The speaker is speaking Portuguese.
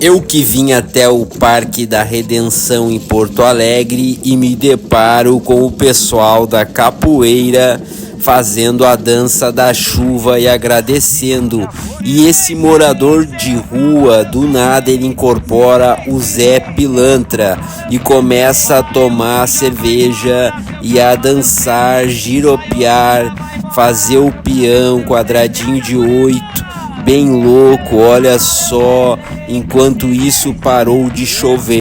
Eu que vim até o Parque da Redenção em Porto Alegre e me deparo com o pessoal da capoeira fazendo a dança da chuva e agradecendo. E esse morador de rua, do nada ele incorpora o Zé Pilantra e começa a tomar cerveja e a dançar, giropear, fazer o peão, quadradinho de 8. Bem louco, olha só, enquanto isso parou de chover.